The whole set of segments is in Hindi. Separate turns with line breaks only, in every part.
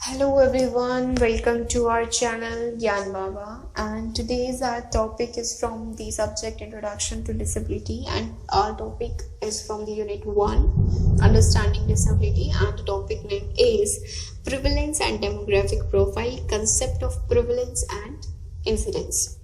Hello everyone, welcome to our channel Gyan Baba, and today's our topic is from the subject Introduction to Disability, and our topic is from the unit 1 Understanding Disability, and the topic name is Prevalence and Demographic Profile, Concept of Prevalence and Incidence.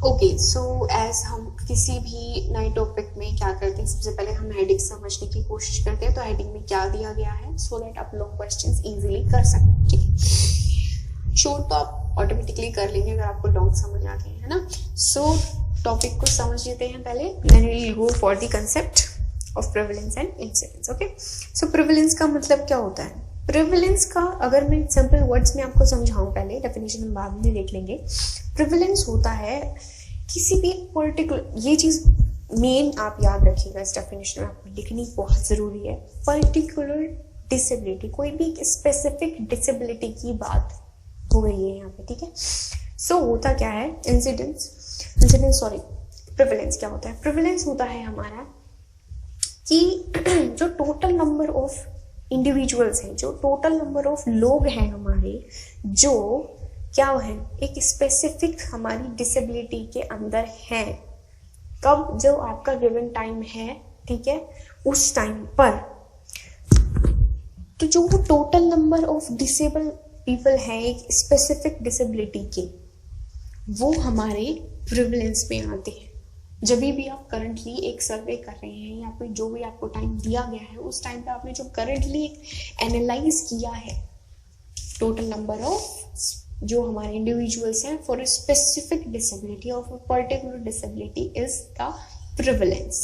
Okay so as हम किसी भी नए टॉपिक में क्या करते हैं, सबसे पहले हम हेडिंग समझने की कोशिश करते हैं। तो हेडिंग में क्या दिया गया है सो दैट आप लोग क्वेश्चंस इजीली कर सकते, ठीक है। शॉर्ट तो आप ऑटोमेटिकली कर लेंगे अगर आपको लॉन्ग समझ आ गए, है ना। सो टॉपिक को समझ लेते हैं पहले, then we will go for the concept of prevalence and incidence. Okay, so prevalence का मतलब क्या होता है? प्रेवलेंस का अगर मैं सिंपल वर्ड्स में आपको समझाऊं, पहले डेफिनेशन हम बाद में देख लेंगे। प्रेवलेंस होता है किसी भी पर्टिकुलर, ये चीज मेन आप याद रखिएगा, इस डेफिनेशन में आपको लिखनी बहुत जरूरी है। पर्टिकुलर डिसेबिलिटी, कोई भी स्पेसिफिक डिसेबिलिटी की बात हो गई है यहाँ पे, ठीक है। सो होता क्या है प्रेवलेंस क्या होता है? प्रेवलेंस होता है हमारा कि जो टोटल नंबर ऑफ इंडिविजुअल्स हैं, जो टोटल नंबर ऑफ लोग हैं हमारे, जो क्या है एक स्पेसिफिक हमारी डिसेबिलिटी के अंदर है, कब? जो आपका गिवन टाइम है, ठीक है, उस टाइम पर। तो जो total number of disable people हैं एक स्पेसिफिक डिसेबिलिटी के, वो हमारे प्रिविलेंस में आते हैं। जब भी आप करंटली एक सर्वे कर रहे हैं या फिर जो भी आपको टाइम दिया गया है, उस टाइम पे आपने जो करंटली एनालाइज किया है टोटल नंबर ऑफ जो हमारे इंडिविजुअल्स हैं for a specific disability of a particular disability is the prevalence,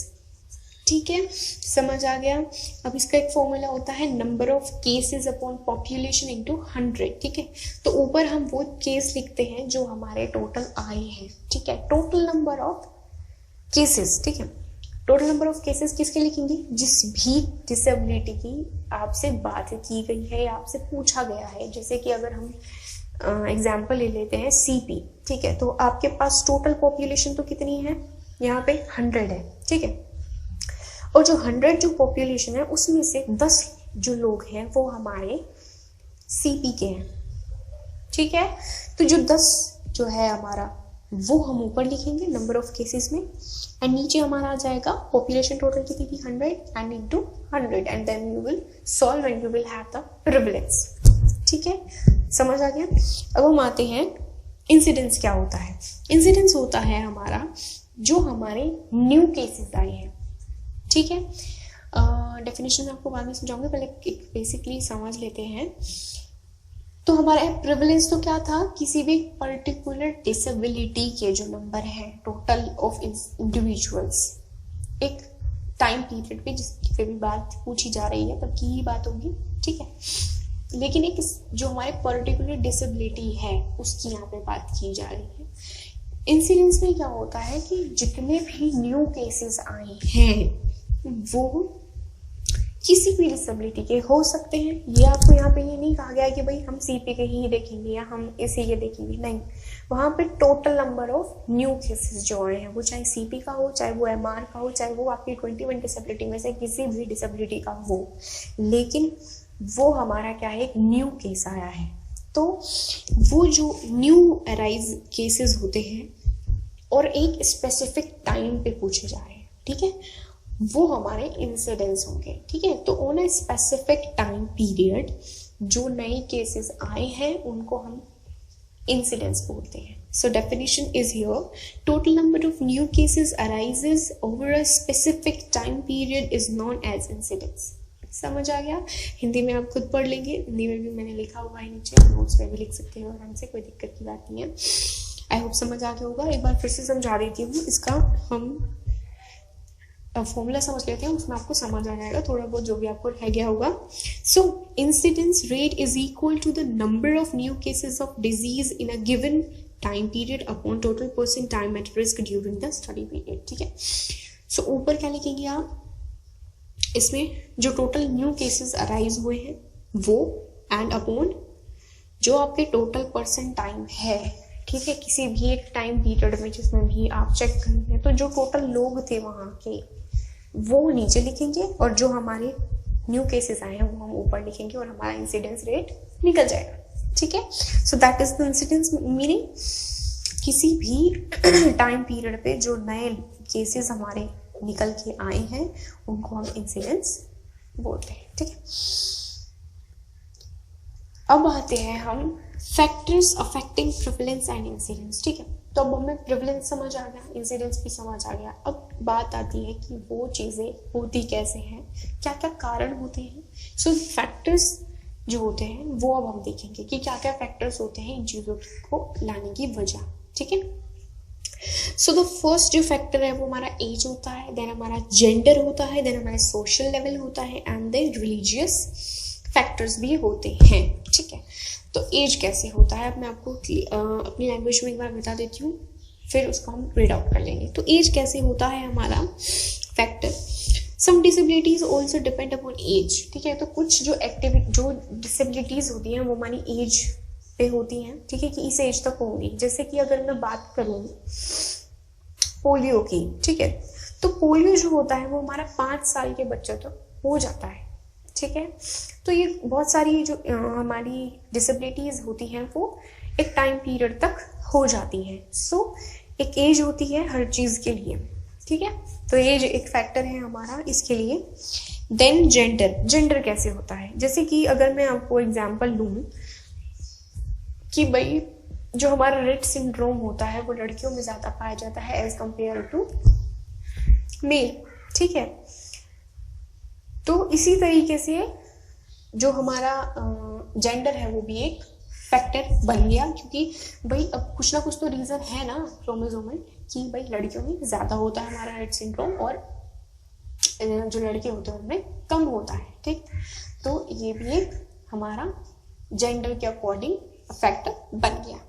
ठीक है। समझ आ गया? अब इसका एक फॉर्मूला होता है number of cases upon population into 100, ठीक है। तो ऊपर हम वो केस लिखते हैं जो हमारे टोटल आए हैं, ठीक है। टोटल नंबर ऑफ केसेस, ठीक है। टोटल नंबर ऑफ केसेस किसके लिखेंगे? जिस भी डिसेबिलिटी की आपसे बात की गई है या आपसे पूछा गया है। जैसे कि अगर हम एग्जाम्पल ले लेते हैं सीपी, ठीक है, तो आपके पास टोटल पॉपुलेशन तो कितनी है यहाँ पे? 100 है, ठीक है। और जो 100 जो पॉपुलेशन है उसमें से 10 जो लोग हैं वो हमारे सीपी के हैं, ठीक है। तो जो 10 जो है हमारा वो हम ऊपर लिखेंगे नंबर ऑफ केसेस में, एंड नीचे हमारा आ जाएगा पॉपुलेशन टोटल कितनी थी 100 and into 100, and then you will solve and you will have the prevalence, ठीक है। समझ आ गया? अब हम आते हैं इंसिडेंस क्या होता है। इंसिडेंस होता है हमारा जो हमारे न्यू केसेस आए हैं, ठीक है। डेफिनेशन आपको बाद में समझाऊंगा, पहले एक बेसिकली समझ लेते हैं। तो हमारा प्रिविलेंस तो क्या था? किसी भी पर्टिकुलर डिसेबिलिटी के जो नंबर है टोटल ऑफ इंडिविजुअल्स एक टाइम पीरियड पे जिसकी भी बात पूछी जा रही है तब की ही बात होगी, ठीक है। लेकिन एक जो हमारे पर्टिकुलर डिसेबिलिटी है उसकी यहाँ पे बात की जा रही है। इंसिडेंस में क्या होता है कि जितने भी न्यू केसेस आए हैं वो किसी भी डिसेबिलिटी के हो सकते हैं। ये आपको यहाँ पे ये नहीं कहा गया है कि भाई हम सीपी के ही देखेंगे या हम इसे ये देखेंगे, नहीं। वहां पे total number of new cases जो आए हैं वो चाहे सीपी का हो, चाहे वो एमआर का हो, चाहे वो आपकी 21 डिसेबिलिटी में से किसी भी डिसेबिलिटी का हो, लेकिन वो हमारा क्या है, एक न्यू केस आया है। तो वो जो न्यू अराइज केसेस होते हैं और एक स्पेसिफिक टाइम पे पूछे जा रहे हैं, ठीक है, वो हमारे इंसिडेंस होंगे, ठीक है। तो on a specific time period जो नए केसेस आए हैं उनको हम इंसिडेंस बोलते हैं। So definition is here, total number of new cases arises over a specific time period is known as incidence. समझ आ गया? हिंदी में आप खुद पढ़ लेंगे, हिंदी में भी मैंने लिखा हुआ है नीचे, नोट्स में भी लिख सकते हो आराम से, कोई दिक्कत की बात नहीं है। आई होप समझ आ गया होगा। एक बार फिर से समझा देती हूँ, इसका हम फॉर्मूला समझ लेते हैं, उसमें आपको समझ आ जाएगा थोड़ा बहुत जो भी आपको रह गया होगा। So incidence rate is equal to the number of new cases of disease in a given time period upon total person time at risk during the study period, ठीक है। सो ऊपर क्या लिखेंगे आप? इसमें जो टोटल न्यू केसेस अराइज हुए हैं वो एंड अपॉन जो आपके टोटल पर्सन टाइम है, ठीक है, किसी भी एक टाइम पीरियड में जिसमें भी आप चेक करेंगे तो जो टोटल लोग थे वहां के वो नीचे लिखेंगे, और जो हमारे न्यू केसेस आए हैं वो हम ऊपर लिखेंगे और हमारा इंसिडेंस रेट निकल जाएगा, ठीक है। So that is the incidence, meaning किसी भी टाइम पीरियड पे जो नए केसेस हमारे निकल के आए हैं उनको हम इंसिडेंस बोलते हैं, ठीक है। अब आते हैं हम factors affecting prevalence and incidence, ठीक है। तो अब हमें प्रिवलेंस समझ आ गया, इंसिडेंस भी समझ आ गया। अब बात आती है कि वो चीज़ें होती कैसे हैं, क्या क्या कारण होते हैं। सो फैक्टर्स जो होते हैं वो अब हम देखेंगे कि क्या क्या फैक्टर्स होते हैं इन चीज़ों को लाने की वजह, ठीक है। सो द फर्स्ट जो फैक्टर है वो हमारा एज होता है, देन हमारा जेंडर होता है, देन हमारा सोशल लेवल होता है एंड देन रिलीजियस फैक्टर्स भी होते हैं, ठीक है। तो एज कैसे होता है अब मैं आपको अपनी लैंग्वेज में एक बार बता देती हूँ, फिर उसको हम रीड आउट कर लेंगे। तो एज कैसे होता है हमारा factor, some disabilities also depend upon age, ठीक है। तो कुछ जो डिसेबिलिटीज होती हैं वो हमारी एज पे होती हैं, ठीक है, कि इस एज तक होंगी। जैसे कि अगर मैं बात करूँ पोलियो की, ठीक है, तो पोलियो जो होता है वो हमारा 5 साल के बच्चे तक हो जाता है, ठीक है। तो ये बहुत सारी जो हमारी डिसेबिलिटीज होती हैं वो एक टाइम पीरियड तक हो जाती हैं। सो एक एज होती है हर चीज़ के लिए, ठीक है। तो एज एक फैक्टर है हमारा इसके लिए। देन जेंडर कैसे होता है, जैसे कि अगर मैं आपको एग्जांपल लूँ कि भाई जो हमारा रेट सिंड्रोम होता है वो लड़कियों में ज़्यादा पाया जाता है एज कंपेयर टू मेल, ठीक है। तो इसी तरीके से जो हमारा जेंडर है वो भी एक फैक्टर बन गया, क्योंकि भाई अब कुछ ना कुछ तो रीज़न है ना क्रोमोसोमल कि भाई लड़कियों में ज़्यादा होता है हमारा रेट सिंड्रोम और जो लड़के होते हैं उनमें कम होता है, ठीक। तो ये भी एक हमारा जेंडर के अकॉर्डिंग फैक्टर बन गया।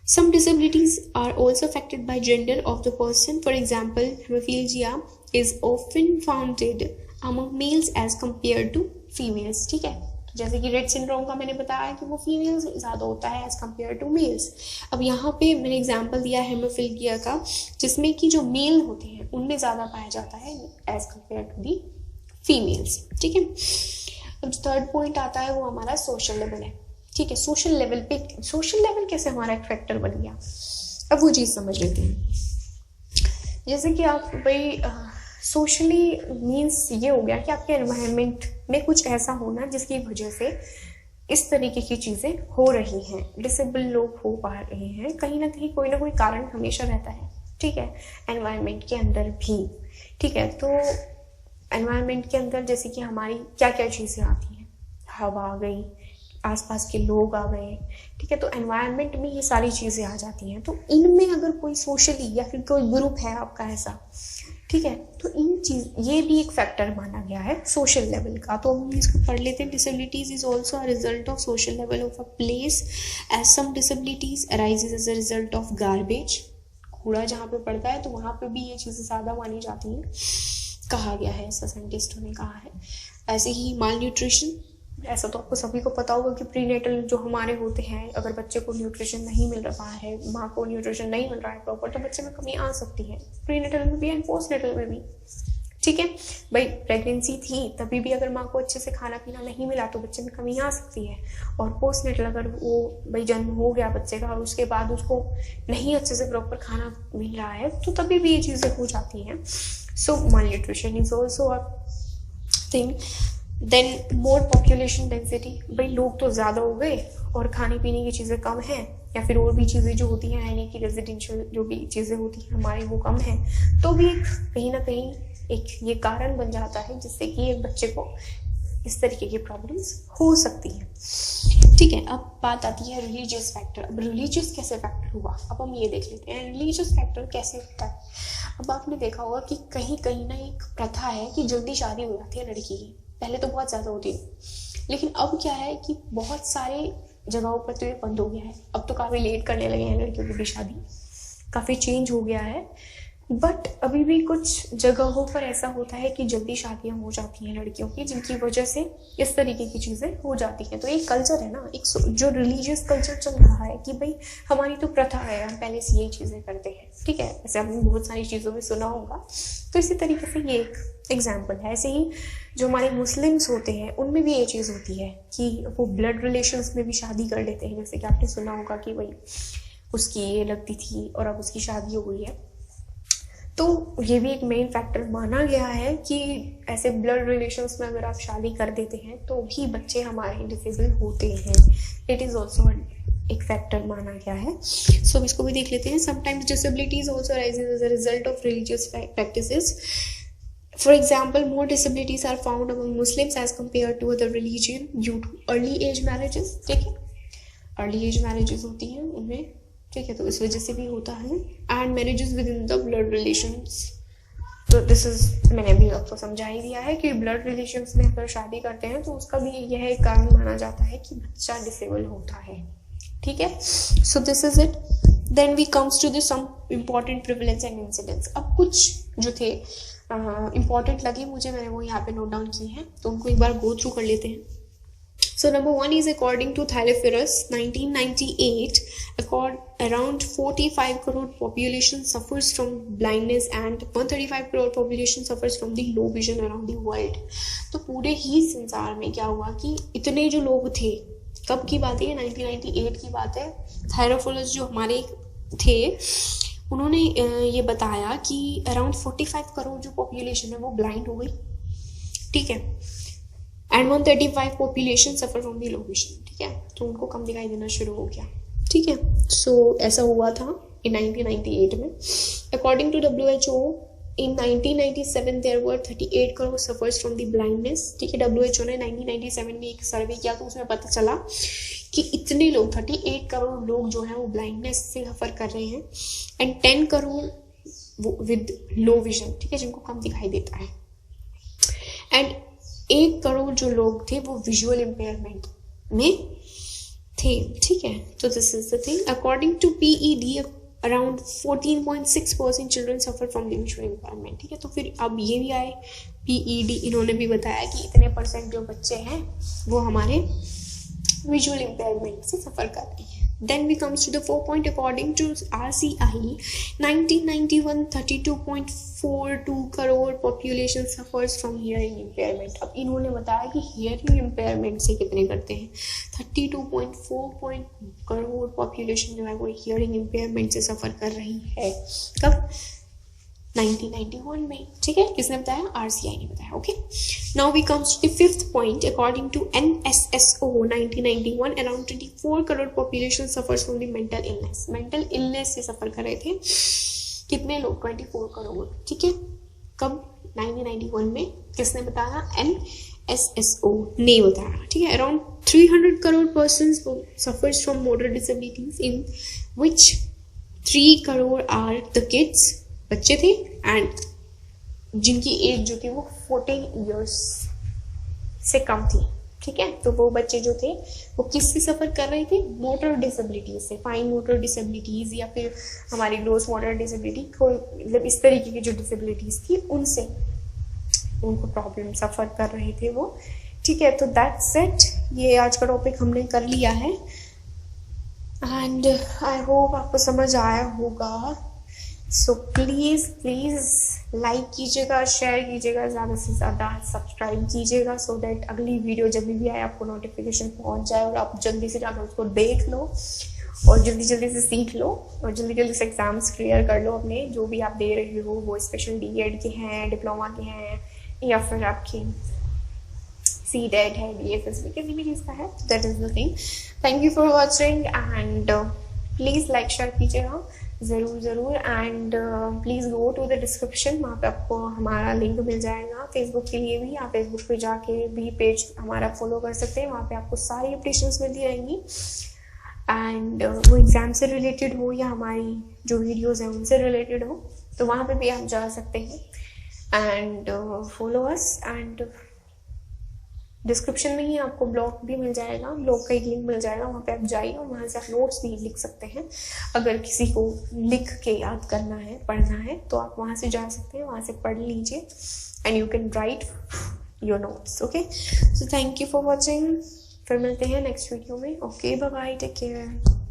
Some disabilities are also affected by gender of the person. For example, hemophilia is often found among males as compared to females, ठीक है। तो जैसे कि रेट सिंड्रोम का मैंने बताया कि वो फीमेल्स ज़्यादा होता है एज कम्पेयर टू मेल्स। अब यहाँ पे मैंने एग्जांपल दिया है हेमोफिलिया का, जिसमें कि जो मेल होते हैं उनमें ज़्यादा पाया जाता है as compare to the females, ठीक है। अब जो थर्ड पॉइंट आता है वो हमारा सोशल लेवल है, ठीक है। सोशल लेवल कैसे हमारा एक फैक्टर बन गया, अब वो चीज़ समझ लेते हैं। जैसे कि आप भाई सोशली मीन्स ये हो गया कि आपके एनवायरनमेंट में कुछ ऐसा होना जिसकी वजह से इस तरीके की चीज़ें हो रही हैं, डिसेबल लोग हो पा रहे हैं, कहीं ना कहीं कोई ना कोई कारण हमेशा रहता है, ठीक है, एनवायरनमेंट के अंदर भी, ठीक है। तो एनवायरनमेंट के अंदर जैसे कि हमारी क्या क्या चीज़ें आती हैं, हवा आ गई, आसपास के लोग आ गए, ठीक है। तो एनवायरनमेंट में ये सारी चीज़ें आ जाती हैं। तो इनमें अगर कोई सोशली या फिर कोई ग्रुप है आपका ऐसा, ठीक है, तो ये भी एक फैक्टर माना गया है सोशल लेवल का। तो हम इसको पढ़ लेते हैं। Disabilities is also a result of social level of a place as some disabilities arises as a result of garbage. कूड़ा जहाँ पे पड़ता है तो वहाँ पे भी ये चीज़ें ज़्यादा मानी जाती हैं, कहा गया है, ऐसा साइंटिस्टों ने कहा है। ऐसे ही माल न्यूट्रिशन, ऐसा तो आपको सभी को पता होगा कि प्रीनेटल जो हमारे होते हैं, अगर बच्चे को न्यूट्रिशन नहीं मिल रहा है, माँ को न्यूट्रिशन नहीं मिल रहा है प्रॉपर, तो बच्चे में कमी आ सकती है, प्रीनेटल में भी एंड पोस्टनेटल में भी, ठीक है। भाई प्रेगनेंसी थी तभी भी अगर माँ को अच्छे से खाना पीना नहीं मिला तो बच्चे में कमी आ सकती है। और पोस्टनेटल अगर वो भाई जन्म हो गया बच्चे का और उसके बाद उसको नहीं अच्छे से प्रॉपर खाना मिल रहा है तो तभी भी ये चीज़ें हो जाती हैं। So malnutrition is also a thing. Then more population density, भाई लोग तो ज़्यादा हो गए और खाने पीने की चीज़ें कम हैं, या फिर और भी चीज़ें जो होती हैं रहने की रेजिडेंशियल जो भी चीज़ें होती हैं हमारी वो कम हैं, तो भी कहीं ना कहीं एक ये कारण बन जाता है जिससे कि एक बच्चे को इस तरीके की प्रॉब्लम्स हो सकती हैं, ठीक है। अब बात आती है रिलीजियस फैक्टर। अब रिलीजियस कैसे फैक्टर हुआ, अब हम ये देख लेते हैं रिलीजियस फैक्टर कैसे होता है। अब आपने देखा होगा कि कहीं कहीं ना एक प्रथा है कि जल्दी शादी हो जाती है लड़की की, पहले तो बहुत ज़्यादा होती थी, लेकिन अब क्या है कि बहुत सारे जगहों पर तो ये बंद हो गया है। अब तो काफ़ी लेट करने लगे हैं लड़कियों की भी शादी, काफ़ी चेंज हो गया है। बट अभी भी कुछ जगहों पर ऐसा होता है कि जल्दी शादियां हो जाती हैं लड़कियों की, जिनकी वजह से इस तरीके की चीज़ें हो जाती हैं। तो एक कल्चर है ना, एक जो रिलीजियस कल्चर चल रहा है कि भाई हमारी तो प्रथा है, हम पहले से यही चीज़ें करते हैं, ठीक है। ऐसे आपने बहुत सारी चीज़ों में सुना होगा। तो इसी तरीके से ये एक एग्जाम्पल है। ऐसे ही जो हमारे मुस्लिम्स होते हैं उनमें भी ये चीज़ होती है कि वो ब्लड रिलेशंस में भी शादी कर लेते हैं। जैसे कि आपने सुना होगा कि भाई उसकी ये लगती थी और अब उसकी शादी हो गई है। तो ये भी एक मेन फैक्टर माना गया है कि ऐसे ब्लड रिलेशंस में अगर आप शादी कर देते हैं तो भी बच्चे हमारे डिसेबल होते हैं। इट इज़ ऑल्सो एक फैक्टर माना गया है। सो इसको भी देख लेते हैं। Sometimes disabilities also arises as a result of religious practices. For example, more disabilities are found among Muslims as compared to other religion due to early age marriages। ठीक है, early age marriages होती हैं उनमें, ठीक है, तो इस वजह से भी होता है। and marriages within the blood relations। तो दिस इज, मैंने भी आपको समझा ही दिया है कि ब्लड रिलेशंस में अगर शादी करते हैं तो उसका भी यह एक कारण माना जाता है कि बच्चा डिसेबल होता है। ठीक है, so this is it. Then we comes to this some important prevalence and incidence. अब कुछ जो थे इम्पॉर्टेंट लगे मुझे, मैंने वो यहाँ पे नोट डाउन किए हैं, तो उनको एक बार गो थ्रू कर लेते हैं। So number 1 is according to Thylaphorus 1998, around 45 crore population suffers from blindness and 135 crore population suffers from the low vision around the world। तो पूरे ही संसार में क्या हुआ कि इतने जो लोग थे, कब की बात है, 1998 की बात है। थायरोफोरस जो हमारे थे उन्होंने ये बताया कि अराउंड 45 करोड़ जो पॉपुलेशन है वो ब्लाइंड हो गई। ठीक है, and 135 population suffer from the low vision. ठीक है, तो उनको कम दिखाई देना शुरू हो गया। ठीक है, सो ऐसा हुआ था इन 1998 में। According to WHO in 1997 there were 38 crore suffers from the blindness. ठीक है, WHO ने 1997 में एक सर्वे किया तो उसमें पता चला कि इतने लोग 38 करोड़ लोग जो हैं वो ब्लाइंडनेस से सफर कर रहे हैं and 10 crore with low vision. ठीक है, जिनको कम दिखाई देता है, एंड 1 करोड़ जो लोग थे वो विजुअल इम्पेयरमेंट में थे। ठीक है, तो this is the thing. According to PED अराउंड 14.6% children suffer from the visual impairment. ठीक है, तो फिर अब ये भी आए PED, इन्होंने भी बताया कि इतने % जो बच्चे हैं वो हमारे विजुअल इम्पेयरमेंट से सफर कर रहे हैं। Then we comes to the 4 point according to RCI 1991 32.42 crore population suffers from hearing impairment। अब इन्होंने बताया कि hearing impairment से कितने करते हैं, 32.4 करोड़ population जो है वो hearing impairment से सफर कर रही है। कब? 1991 में। ठीक है, किसने बताया? RCI ने बताया। Okay, now we comes to the 5th point. According to NSSO 1991 around 24 crore population suffers from the mental illness. Mental illness से सफर कर रहे थे कितने लोग? 24 करोड़। ठीक है, कब? 1991 में। किसने बताया? NSSO ने बताया। ठीक है, around 300 crore persons suffers from motor disabilities in which 3 crore are the kids, बच्चे थे, एंड जिनकी एज जो थी वो 14 इयर्स से कम थी। ठीक है, तो वो बच्चे जो थे वो किससे सफर कर रहे थे? मोटर डिसेबिलिटीज से, फाइन मोटर डिसेबिलिटीज या फिर हमारी ग्रोस मोटर डिसेबिलिटी, मतलब इस तरीके की जो डिसेबिलिटीज थी उनसे उनको प्रॉब्लम सफर कर रहे थे वो। ठीक है, तो दैट्स इट। ये आज का टॉपिक हमने कर लिया है एंड आई होप आपको समझ आया होगा। सो प्लीज़ लाइक कीजिएगा, शेयर कीजिएगा, ज़्यादा से ज़्यादा सब्सक्राइब कीजिएगा सो दैट अगली वीडियो जब भी आए आपको नोटिफिकेशन पहुंच जाए और आप जल्दी से जाकर उसको देख लो और जल्दी से सीख लो और जल्दी से एग्ज़ाम्स क्लियर कर लो अपने, जो भी आप दे रहे हो, वो स्पेशल DED के हैं, डिप्लोमा के हैं या फिर आपकी CTET है, DFS भी, किसी भी चीज़ का है। That is the thing. Thank you for watching and please like share कीजिएगा ज़रूर and please go to the description, वहाँ पे आपको हमारा लिंक मिल जाएगा फेसबुक के लिए भी। आप फेसबुक पे जाके भी पेज हमारा फॉलो कर सकते हैं, वहाँ पे आपको सारी अपडेशंस मिलती रहेंगी एंड वो एग्ज़ाम से रिलेटेड हो या हमारी जो वीडियोस हैं उनसे रिलेटेड हो, तो वहाँ पे भी आप जा सकते हैं and follow us. And description में ही आपको ब्लॉग भी मिल जाएगा, ब्लॉग का एक लिंक मिल जाएगा, वहाँ पे आप जाइए और वहाँ से आप नोट्स भी लिख सकते हैं। अगर किसी को लिख के याद करना है, पढ़ना है, तो आप वहाँ से जा सकते हैं, वहाँ से पढ़ लीजिए and you can write your notes. Okay, so thank you for watching. फिर मिलते हैं नेक्स्ट वीडियो में। Okay, bye bye, take care.